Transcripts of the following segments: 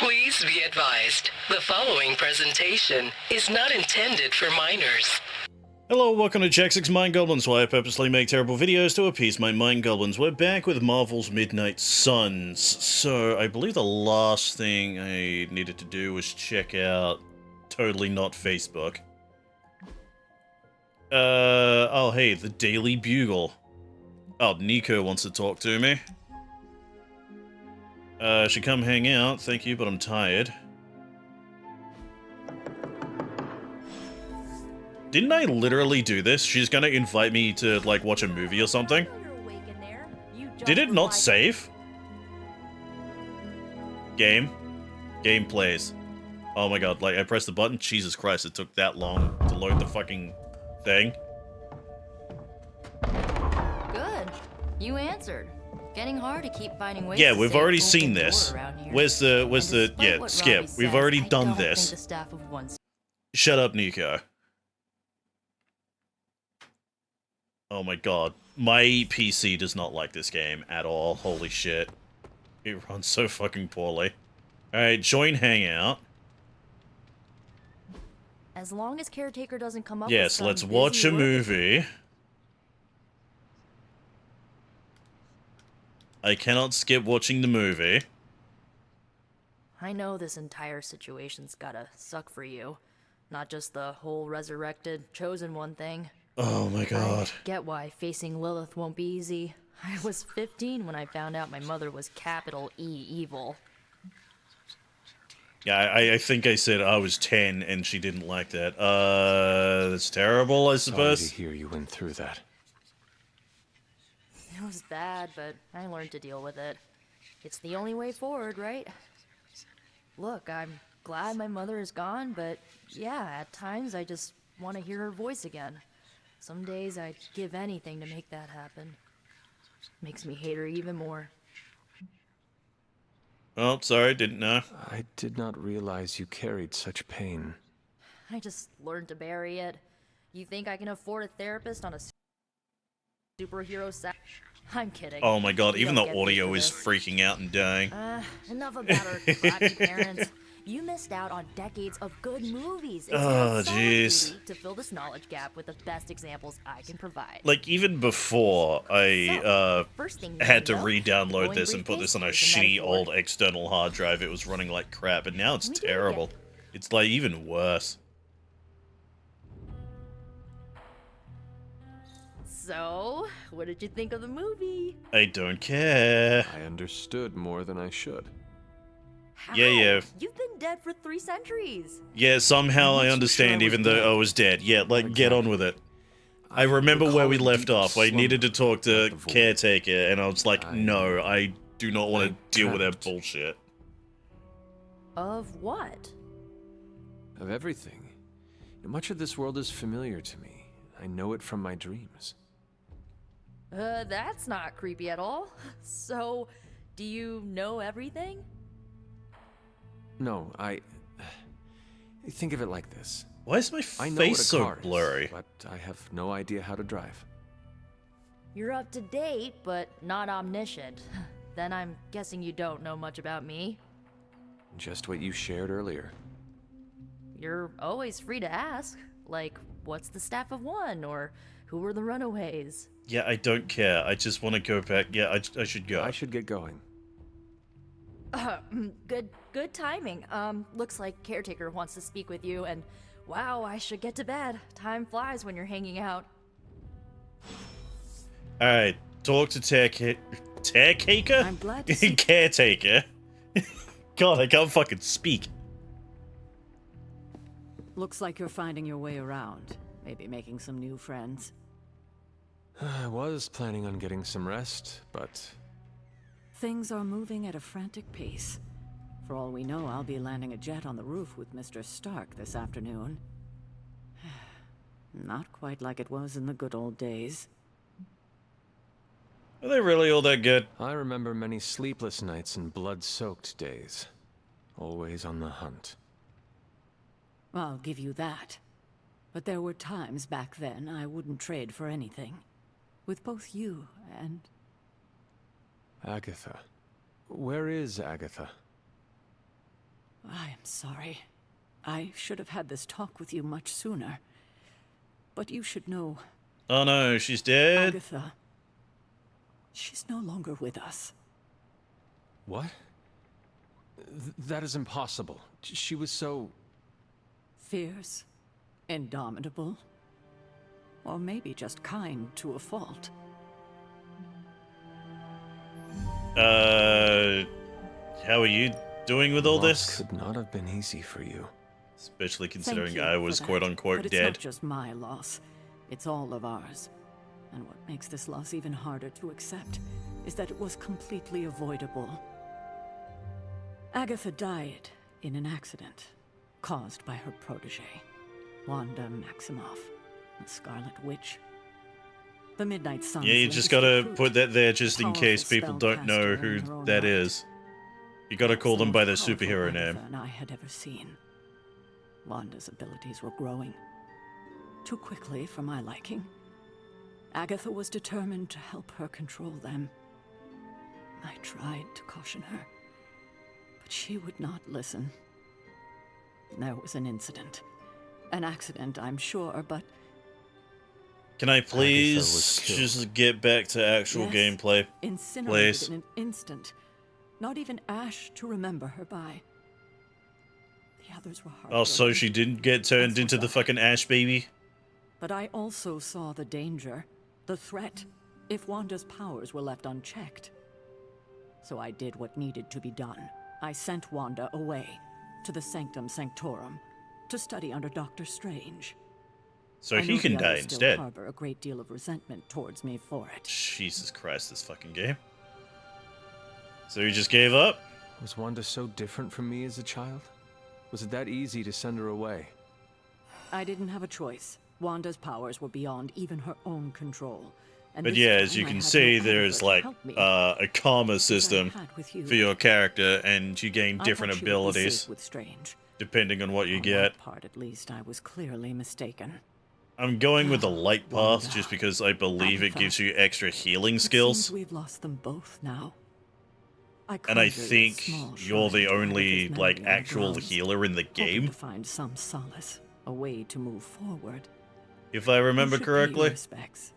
Please be advised, the following presentation is not intended for minors. Hello, welcome to Jack6 Mind Goblins, where I purposely make terrible videos to appease my mind goblins. We're back with Marvel's Midnight Suns. So, I believe the last thing I needed to do was check out Totally Not Facebook. Oh hey, the Daily Bugle. Oh, Nico wants to talk to me. Should come hang out, thank you, but I'm tired. Didn't I literally do this? She's gonna invite me to, like, watch a movie or something? Did it not save? Game? Game plays. Oh my god, like, I pressed the button? Jesus Christ, it took that long to load the fucking thing. Good. You answered. Getting hard to keep finding ways. Yeah, to we've already seen this. Where's the, yeah, skip. We've already done this. Shut up, Nico. Oh my god. My PC does not like this game at all. Holy shit. It runs so fucking poorly. Alright, join Hangout. As long as Caretaker doesn't come up yes, with let's watch a movie. I cannot skip watching the movie. I know this entire situation's gotta suck for you. Not just the whole resurrected, chosen one thing. Oh my god. I get why facing Lilith won't be easy. I was 15 when I found out my mother was capital E evil. Yeah, I think I said I was 10 and she didn't like that. That's terrible, I suppose. Sorry to hear you went through that. It was bad, but I learned to deal with it. It's the only way forward, right? Look, I'm glad my mother is gone, but yeah, at times I just want to hear her voice again. Some days I'd give anything to make that happen. Makes me hate her even more. Oh, sorry, didn't know. I did not realize you carried such pain. I just learned to bury it. You think I can afford a therapist on a superhero set? I'm kidding. Oh my god, even the don't get paid audio for is this. freaking out and dying. Enough about our crappy parents. You missed out on decades of good movies. It's Oh, my solemn jeez. duty to fill this knowledge gap with the best examples I can provide. Like, even before I, First thing you had to know, re-download glowing this and put this on a briefcase is a shitty metaphor. old external hard drive, it was running like crap, and now it's We did it terrible. again. It's, like, even worse. So, what did you think of the movie? I don't care. I understood more than I should. How? Yeah. You've been dead for 3 centuries. Yeah, somehow I not understand sure I was even though dead. I was dead. Yeah, like, get on with it. I remember where we recall a left deep off. I slumber needed to talk to at the VoD. Caretaker, and I was like, I- no, I do not want to I deal with that dreamt. bullshit. Of what? Of everything. Much of this world is familiar to me. I know it from my dreams. That's not creepy at all. So, do you know everything? No, think of it like this. Why is my I know face what a so car blurry? is, but I have no idea how to drive. You're up to date, but not omniscient. Then I'm guessing you don't know much about me. Just what you shared earlier. You're always free to ask. Like, what's the Staff of One? Or who were the Runaways? Yeah, I don't care. I just want to go back. Yeah, I should go. I should get going. Good timing. Looks like Caretaker wants to speak with you, and wow, I should get to bed. Time flies when you're hanging out. Alright, talk to Caretaker? I'm glad to see- Caretaker. God, I can't fucking speak. Looks like you're finding your way around. Maybe making some new friends. I was planning on getting some rest, but Things are moving at a frantic pace. For all we know, I'll be landing a jet on the roof with Mr. Stark this afternoon. Not quite like it was in the good old days. Are they really all that good? I remember many sleepless nights and blood-soaked days. Always on the hunt. I'll give you that. But there were times back then I wouldn't trade for anything. With both you and... Agatha. Where is Agatha? I am sorry. I should have had this talk with you much sooner. But you should know, Oh no, she's dead. Agatha, she's no longer with us. What? That is impossible. She was so... Fierce, indomitable, or maybe just kind to a fault. How are you doing with all Loss this? could not have been easy for you. Especially Thank considering you I for was that. quote-unquote But it's dead. not just my loss. It's all of ours. And what makes this loss even harder to accept is that it was completely avoidable. Agatha died in an accident caused by her protege, Wanda Maximoff, the Scarlet Witch. The Midnight Sun's Yeah, you just latest gotta recruit, put that there just in powerful case people don't know spellcaster who in her own that right. is. You gotta call Some them by their powerful superhero Agatha name. and I had ever seen. Wanda's abilities were growing. Too quickly for my liking. Agatha was determined to help her control them. I tried to caution her, but she would not listen. There was an incident. An accident, I'm sure, but Can I was please killed. just get back to actual Yes. gameplay? incinerated Please. in an instant. Not even ash to remember her by. The others were Oh, so heartbroken. she didn't get turned As into was the I. fucking Ash baby? But I also saw the danger, the threat, if Wanda's powers were left unchecked. So I did what needed to be done. I sent Wanda away, to the Sanctum Sanctorum, to study under Doctor Strange. So I he know can the die others still instead. harbor a great deal of resentment towards me for it. Jesus Christ, this fucking game. So you just gave up? Was Wanda so different from me as a child? Was it that easy to send her away? I didn't have a choice. Wanda's powers were beyond even her own control. And But this yeah, as time you I can had see, no there's Agatha to like help me, a karma as I system had with you. for your character, and you gain I different thought she would be abilities safe with Strange. depending on what you On get. that part, at least, I was clearly mistaken. I'm going with the light path Wanda. just because I believe it Agatha. gives you extra healing It seems skills. we've lost them both now. I And I conjured a think small you're the shrine to only Agatha's like memory on actual gloves, healer in the hoping game, to find some solace, a way to move forward. if I You remember should pay your correctly. respects.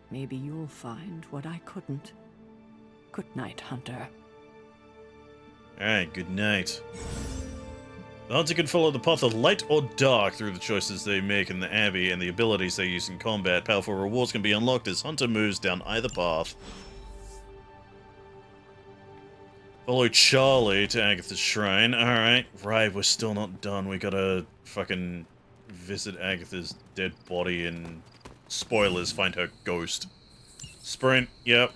Maybe you'll find what I couldn't. Good night, Hunter. Alright, good night. The hunter can follow the path of light or dark through the choices they make in the Abbey and the abilities they use in combat. Powerful rewards can be unlocked as Hunter moves down either path. Follow Charlie to Agatha's shrine. Alright, right, we're still not done. We gotta fucking visit Agatha's dead body and, spoilers, find her ghost. Sprint, yep.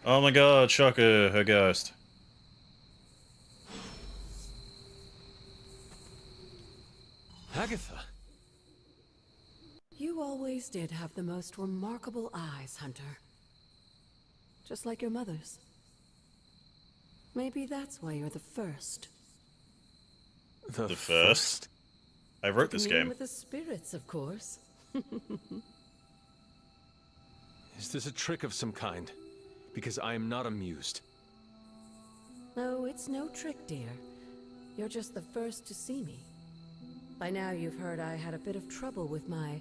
Oh my god, Shocker, her ghost. Agatha! You always did have the most remarkable eyes, Hunter. Just like your mother's. Maybe that's why you're the first. The first? I wrote this Communing game. with the spirits, of course. Is this a trick of some kind? Because I am not amused. No, it's no trick, dear. You're just the first to see me. By now you've heard I had a bit of trouble with my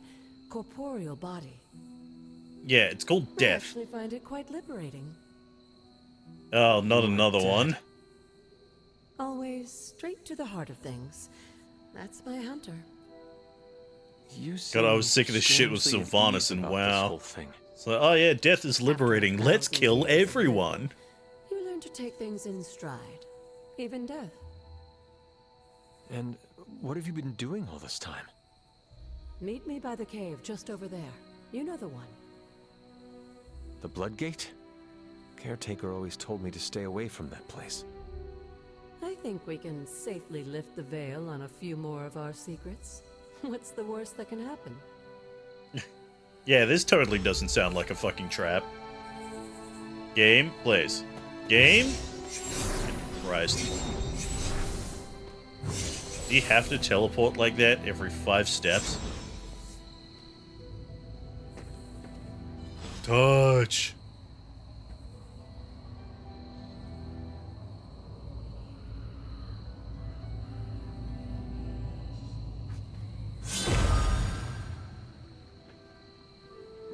corporeal body. Yeah, it's called I Death. actually find it quite liberating. Oh, not You are another dead. one. Always straight to the heart of things. That's my Hunter. You God, I seem was sick of this shit with strangely at Sylvanas ease and about WoW. this whole thing. So, oh yeah, death is liberating. After Let's 1,000 kill years of living, everyone. You learn to take things in stride. Even death. And what have you been doing all this time? Meet me by the cave just over there. You know the one. The Bloodgate? Caretaker always told me to stay away from that place. I think we can safely lift the veil on a few more of our secrets. What's the worst that can happen? Yeah, this totally doesn't sound like a fucking trap. Game, please. Game? Christ. Do you have to teleport like that every 5 steps? Touch!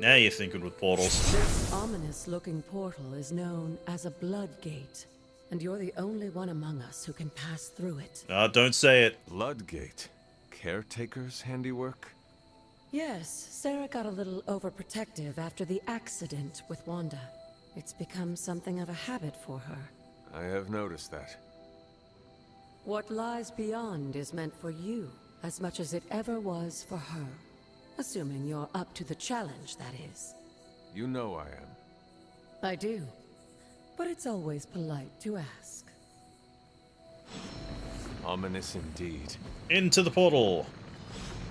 Now you're thinking with portals. This ominous-looking portal is known as a blood gate, and you're the only one among us who can pass through it. Ah, don't say it. Bloodgate. Caretaker's handiwork? Yes, Sarah got a little overprotective after the accident with Wanda. It's become something of a habit for her. I have noticed that. What lies beyond is meant for you, as much as it ever was for her. Assuming you're up to the challenge, that is. You know I am. I do. But it's always polite to ask. Ominous indeed. Into the portal.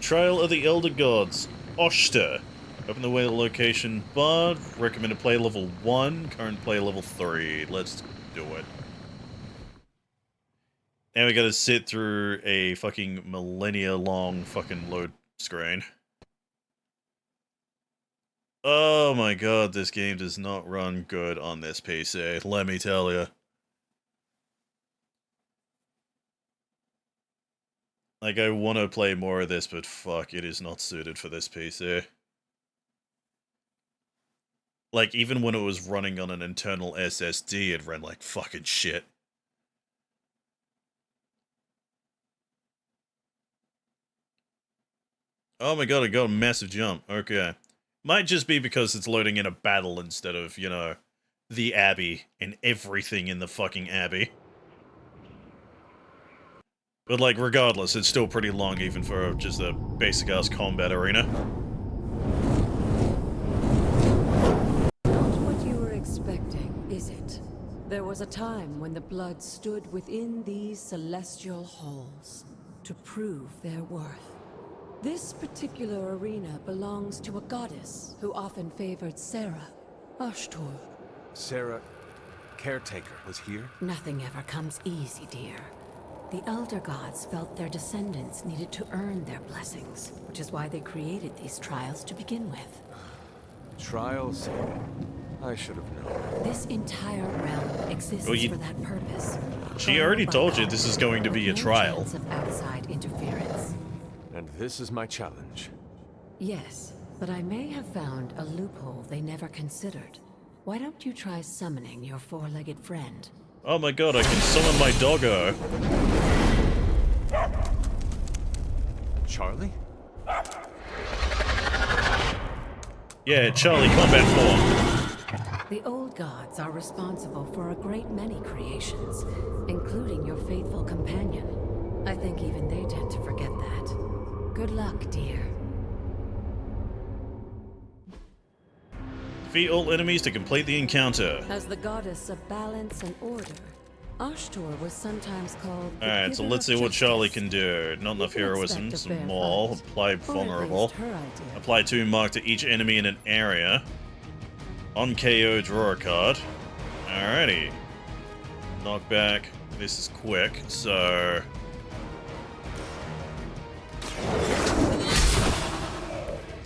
Trail of the Elder Gods. Oshter. Open the way to the location bar. Recommended play level 1. Current play level 3. Let's do it. Now we gotta sit through a fucking millennia long fucking load screen. Oh my god, this game does not run good on this PC, let me tell you. Like, I want to play more of this, but fuck, it is not suited for this PC. Like, even when it was running on an internal SSD, it ran like fucking shit. Oh my god, I got a massive jump. Okay. Might just be because it's loading in a battle instead of, you know, the Abbey and everything in the fucking Abbey. But, like, regardless, it's still pretty long even for just a basic-ass combat arena. Not what you were expecting, is it? There was a time when the blood stood within these celestial halls to prove their worth. This particular arena belongs to a goddess who often favored Sarah, Ashtor. Sarah, caretaker, was here? Nothing ever comes easy, dear. The Elder Gods felt their descendants needed to earn their blessings, which is why they created these trials to begin with. Trials? I should have known. This entire realm exists for that purpose. She already told you this is going to be a trial. No chance of outside interference. And this is my challenge. Yes, but I may have found a loophole they never considered. Why don't you try summoning your four-legged friend? Oh my god, I can summon my doggo. Charlie? Yeah, Charlie, combat form. The old gods are responsible for a great many creations, including your faithful companion. I think even they tend to forget that. Good luck, dear. Defeat all enemies to complete the encounter. As the goddess of balance and order, Ashtor was sometimes called the Alright, so giver let's of see what Charlie justice. can do. Not enough You can heroism, expect a some fair more. fight. Apply Or at vulnerable. least her idea. Apply 2 mark to each enemy in an area. On KO, draw a card. Alrighty. Knockback. This is quick, so...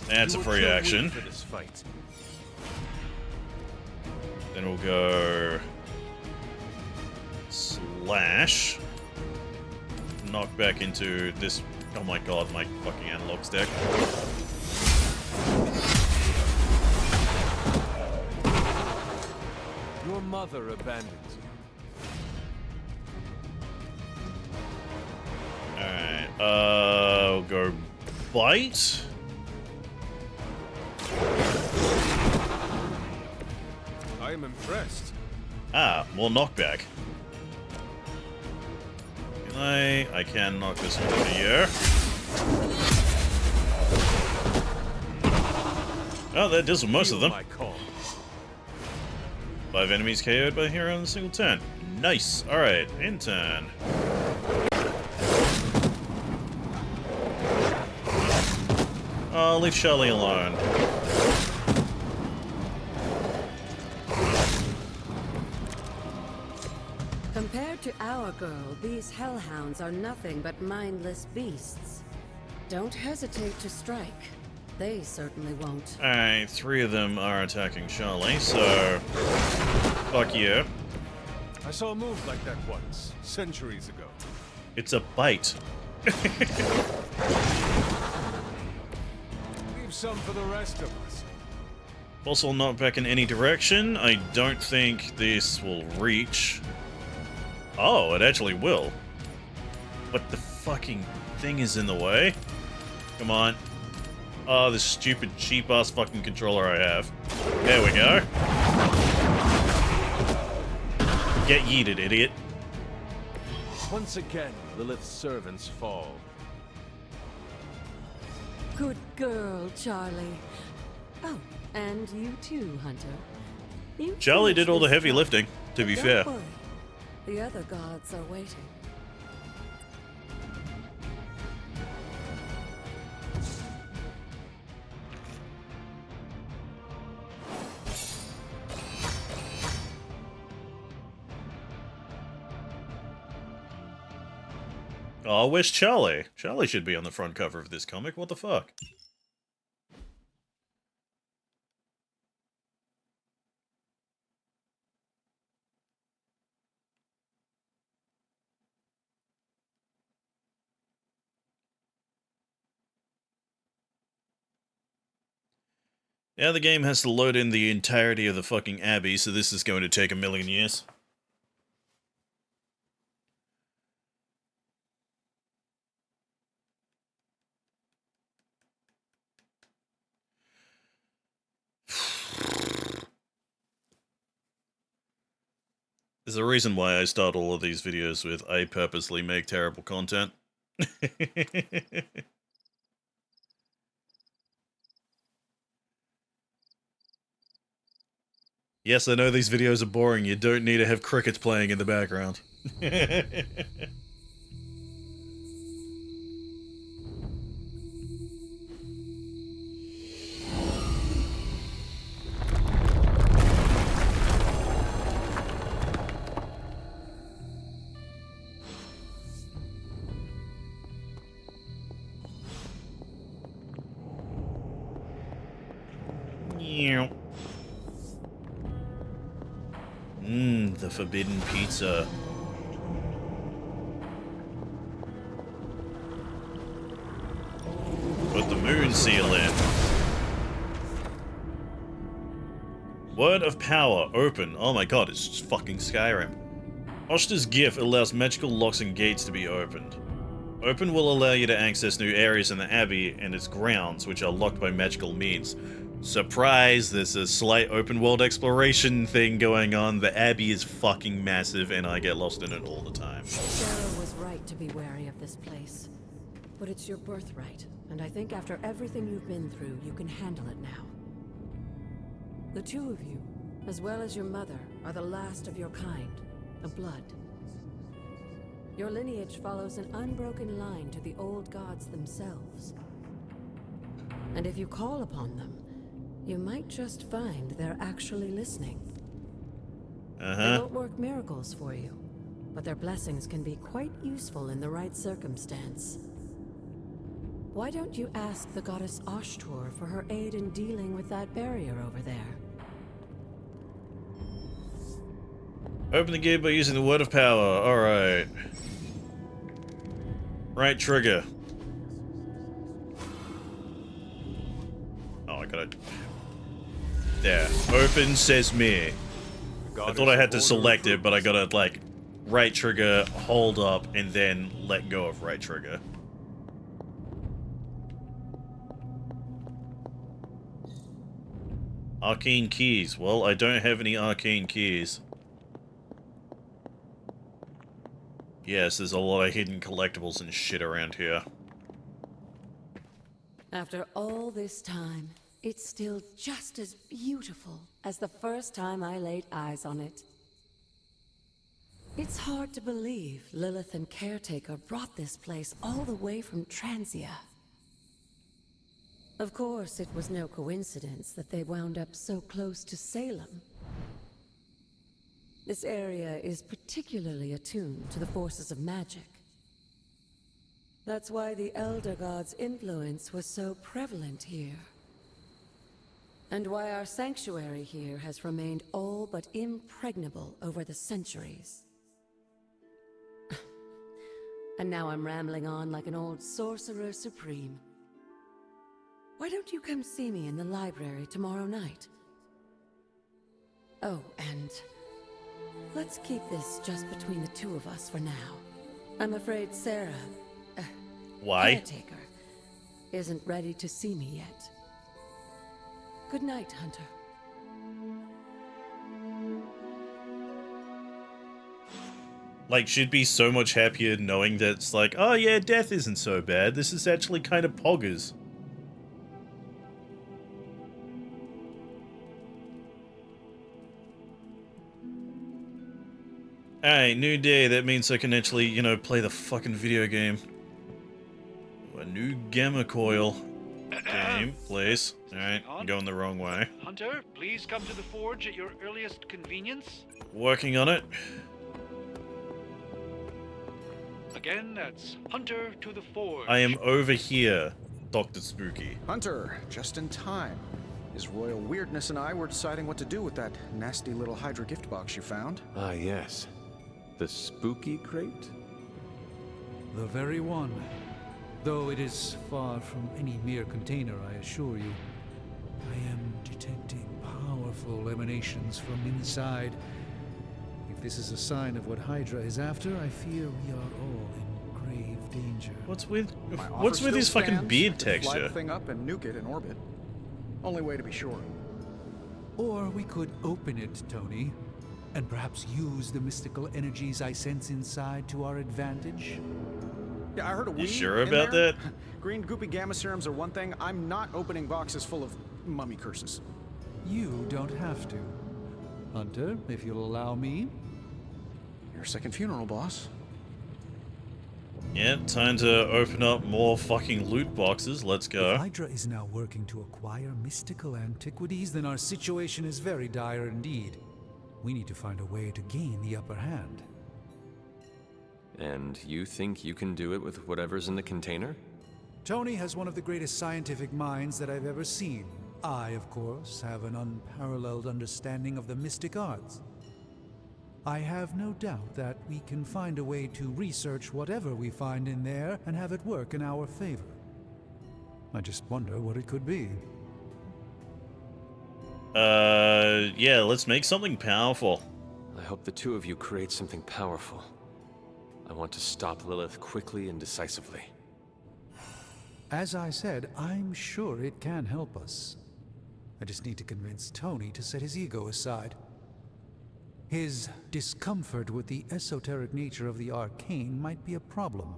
That's a free action. For this fight. Then we'll go... Slash. Knock back into this... Oh my god, my fucking analog stick. Your mother abandons you. Alright, we'll go... Bite? I am impressed. Ah, more knockback. Can I can knock this one over here. Oh, that deals with most of them. My call. 5 enemies KO'd by hero in a single turn. Nice. Alright, in turn. Oh, leave Charlie alone. Compared to our girl, these hellhounds are nothing but mindless beasts. Don't hesitate to strike. They certainly won't. Alright, 3 of them are attacking Charlie, so... Fuck you. I saw a move like that once, centuries ago. It's a bite. Leave some for the rest of us. Also not back in any direction. I don't think this will reach. Oh, it actually will. But the fucking thing is in the way. Come on. Oh, this stupid cheap-ass fucking controller I have. There we go. Get yeeted, idiot. Once again, Lilith's servants fall. Good girl, Charlie. Oh, and you too, Hunter. You Charlie did all the finished heavy this lifting, to be Don't fair. worry. The other gods are waiting. Oh, where's Charlie? Charlie should be on the front cover of this comic. What the fuck? Now the game has to load in the entirety of the fucking Abbey, so this is going to take a million years. There's a reason why I start all of these videos with "I purposely make terrible content." Yes, I know these videos are boring. You don't need to have crickets playing in the background. The forbidden pizza. Put the moon seal in. Word of power, open. Oh my god, it's just fucking Skyrim. Oshta's gift allows magical locks and gates to be opened. Open will allow you to access new areas in the Abbey and its grounds, which are locked by magical means. Surprise, there's a slight open world exploration thing going on. The Abbey is fucking massive and I get lost in it all the time. Sarah was right to be wary of this place. But it's your birthright, and I think after everything you've been through, you can handle it now. The two of you, as well as your mother, are the last of your kind, the Blood. Your lineage follows an unbroken line to the old gods themselves. And if you call upon them, you might just find they're actually listening. They won't work miracles for you, but their blessings can be quite useful in the right circumstance. Why don't you ask the goddess Ashtor for her aid in dealing with that barrier over there? Open the gate by using the word of power. Alright. Right trigger. Oh, I gotta... There. Open sesame. I thought I had to select it, but I gotta, like, right trigger, hold up, and then let go of right trigger. Arcane keys. Well, I don't have any arcane keys. Yes, there's a lot of hidden collectibles and shit around here. After all this time, it's still just as beautiful as the first time I laid eyes on it. It's hard to believe Lilith and Caretaker brought this place all the way from Transia. Of course, it was no coincidence that they wound up so close to Salem. This area is particularly attuned to the forces of magic. That's why the Elder God's influence was so prevalent here. And why our sanctuary here has remained all but impregnable over the centuries. And now I'm rambling on like an old sorcerer supreme. Why don't you come see me in the library tomorrow night? Oh, and let's keep this just between the two of us for now. I'm afraid Sarah, Why? caretaker, isn't ready to see me yet. Good night, Hunter. Like, she'd be so much happier knowing that it's like, oh yeah, death isn't so bad. This is actually kind of poggers. Alright, new day. That means I can actually, you know, play the fucking video game. A new gamma coil game, please. Alright, I'm going the wrong way. Hunter, please come to the forge at your earliest convenience. Working on it. Again, that's Hunter to the forge. I am over here, Dr. Spooky. Hunter, just in time. His royal weirdness and I were deciding what to do with that nasty little Hydra gift box you found. Ah, yes. The spooky crate? The very one. Though it is far from any mere container, I assure you. I am detecting powerful emanations from inside. If this is a sign of what Hydra is after, I fear we are all in grave danger. What's with My offer what's with still his fucking stands. beard Fly the texture? thing up and nuke it in orbit. Only way to be sure. Or we could open it, Tony, and perhaps use the mystical energies I sense inside to our advantage. Yeah, I heard a You weed sure in about there. that? Green goopy gamma serums are one thing. I'm not opening boxes full of mummy curses. You don't have to. Hunter, if you'll allow me. Your second funeral, boss. Yeah, time to open up more fucking loot boxes. Let's If go. Hydra is now working to acquire mystical antiquities, then our situation is very dire indeed. We need to find a way to gain the upper hand. And you think you can do it with whatever's in the container? Tony has one of the greatest scientific minds that I've ever seen. I, of course, have an unparalleled understanding of the mystic arts. I have no doubt that we can find a way to research whatever we find in there and have it work in our favor. I just wonder what it could be. Yeah, let's make something powerful. I hope the two of you create something powerful. I want to stop Lilith quickly and decisively. As I said, I'm sure it can help us. I just need to convince Tony to set his ego aside. His discomfort with the esoteric nature of the arcane might be a problem.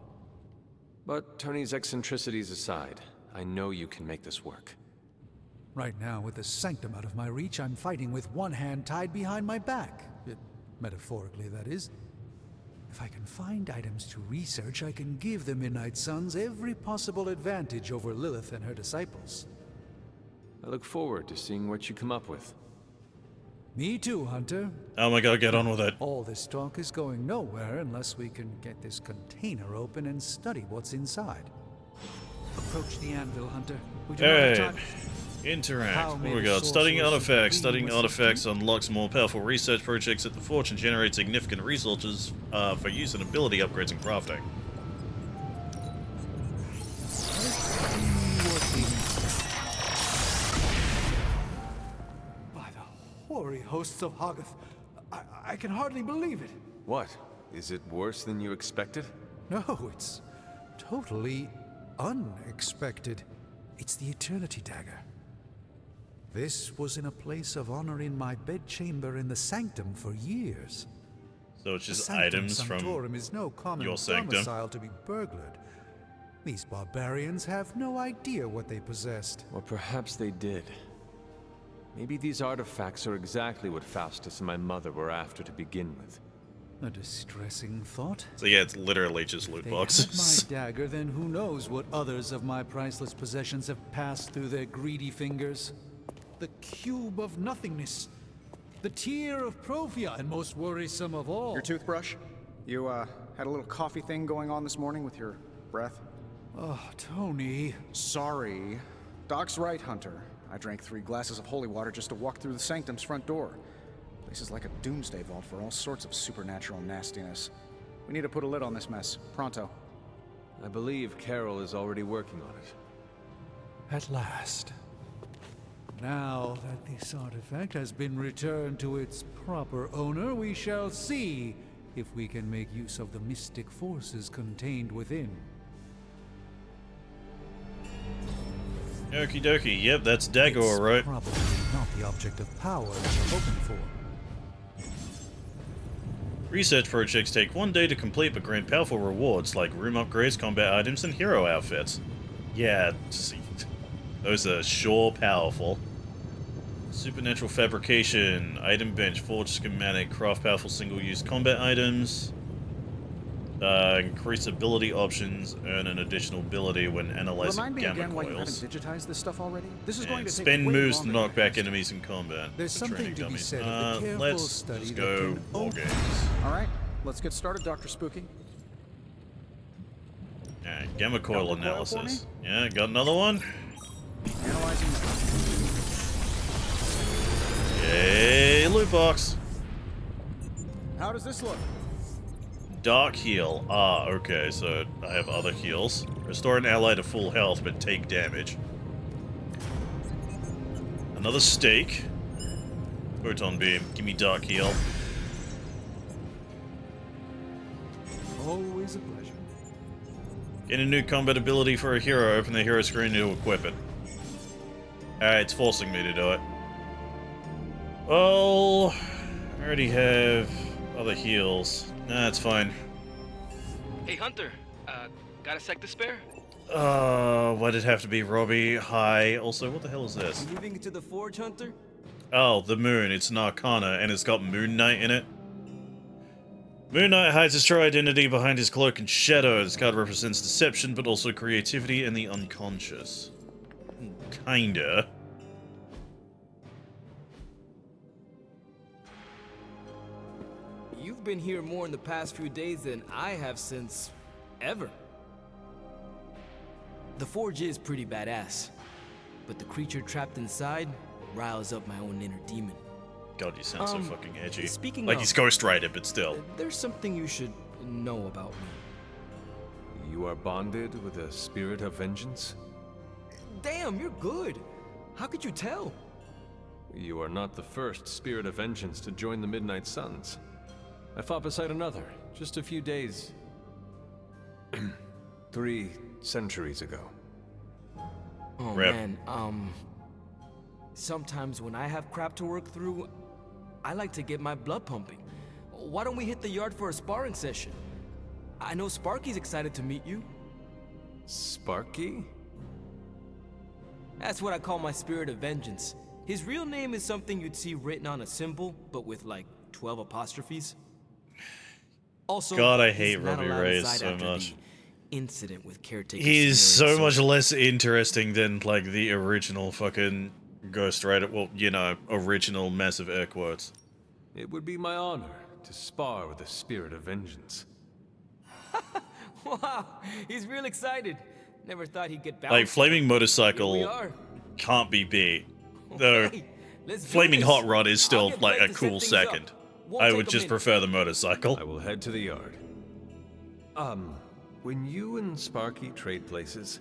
But Tony's eccentricities aside, I know you can make this work. Right now, with the sanctum out of my reach, I'm fighting with one hand tied behind my back. Metaphorically, that is. If I can find items to research, I can give the Midnight Suns every possible advantage over Lilith and her disciples. I look forward to seeing what you come up with. Me too, Hunter. Oh my god, get on with it. All this talk is going nowhere unless we can get this container open and study what's inside. Approach the anvil, Hunter. We do not have Alright. time. Interact. How What may we the got? Studying sorcerer's artifacts. supreme Studying wisdom artifacts unlocks more powerful research projects at the Forge and generates significant resources for use in ability upgrades and crafting. By the hoary hosts of Hoggoth, I can hardly believe it. What? Is it worse than you expected? No, it's totally unexpected. It's the Eternity Dagger. This was in a place of honor in my bedchamber in the Sanctum for years. So it's The just Sanctum items from Sanctorum is no common your sanctum. domicile to be burglared. These barbarians have no idea what they possessed. Or perhaps they did. Maybe these artifacts are exactly what Faustus and my mother were after to begin with. A distressing thought. So yeah, it's literally just loot They boxes. had my dagger, then who knows what others of my priceless possessions have passed through their greedy fingers. The cube of nothingness. The tear of Profia, and most worrisome of all. Your toothbrush? You, had a little coffee thing going on this morning with your breath? Oh, Tony. Sorry. Doc's right, Hunter. I drank 3 glasses of holy water just to walk through the sanctum's front door. Place is like a doomsday vault for all sorts of supernatural nastiness. We need to put a lid on this mess. Pronto. I believe Carol is already working on it. At last. Now that this artifact has been returned to its proper owner, we shall see if we can make use of the mystic forces contained within. Okie dokie, yep, that's daggo, alright. Probably not the object of power that you're hoping for. Research projects take 1 day to complete but grant powerful rewards like room upgrades, combat items, and hero outfits. Yeah, see, those are sure powerful. Supernatural fabrication, item bench, forge schematic, craft powerful single-use combat items. Increase ability options, earn an additional ability when analyzing Remind me gamma again why you haven't coils. digitized this stuff already? This is going And to take spend way moves to longer knock than it back has to. enemies in combat. There's for something training to be dummies. said of the careful Let's study just that go can war open- games. Alright, let's get started, Dr. Spooky. Alright, gamma coil Got one coil analysis. Yeah, got another one. Analyzing now. Yay, loot box. How does this look? Dark heal. Ah, okay, so I have other heals. Restore an ally to full health, but take damage. Another stake. Photon beam. Give me dark heal. Always a pleasure. Get a new combat ability for a hero. Open the hero screen to equip it. Alright, it's forcing me to do it. Well, I already have other heals. Nah, it's fine. Hey, Hunter. Got a sec to spare? Why'd it have to be Robbie? Hi. Also, what the hell is this? Moving to the Forge, Hunter? Oh, the moon. It's an arcana, and it's got Moon Knight in it. Moon Knight hides his true identity behind his cloak and shadow. This card represents deception, but also creativity and the unconscious. Kinda. You've been here more in the past few days than I have since... ever. The Forge is pretty badass, but the creature trapped inside riles up my own inner demon. God, you sound so fucking edgy. Speaking like of- he's Ghost Rider, but still. There's something you should know about me. You are bonded with a spirit of vengeance? Damn, you're good. How could you tell? You are not the first spirit of vengeance to join the Midnight Suns. I fought beside another, just a few days... 3 centuries ago. Oh Rip. man, sometimes when I have crap to work through, I like to get my blood pumping. Why don't we hit the yard for a sparring session? I know Sparky's excited to meet you. Sparky? That's what I call my spirit of vengeance. His real name is something you'd see written on a symbol, but with like 12 apostrophes. Also, God, I he's hate not Robbie allowed Reyes inside so after much. the incident with caretaker. He's Scenery, so much less interesting than, like, the original fucking Ghost Rider. Well, you know, original massive air quotes. It would be my honor to spar with the spirit of vengeance. Wow, he's real excited. Never thought he'd get bounced. Like, Flaming Here we Motorcycle are. can't be beat. Though, Okay, let's do Flaming this. Hot Rod is I'll still, get like, Blake a to set cool things up. second. Won't I take would a just minute. prefer the motorcycle. I will head to the yard. When you and Sparky trade places,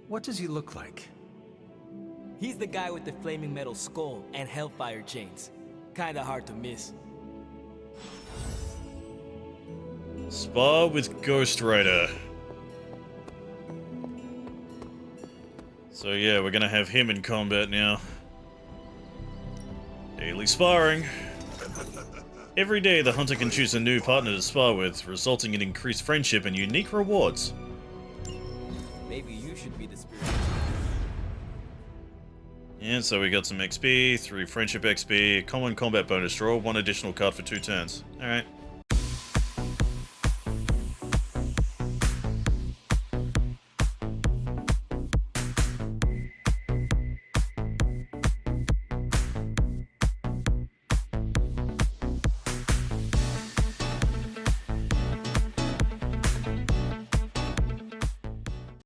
what does he look like? He's the guy with the flaming metal skull and hellfire chains. Kinda hard to miss. Spar with Ghost Rider. So yeah, we're gonna have him in combat now. Daily sparring. Every day, the hunter can choose a new partner to spar with, resulting in increased friendship and unique rewards. Maybe you should be the spirit. And so we got some XP, 3 friendship XP, common combat bonus draw, 1 additional card for 2 turns. Alright.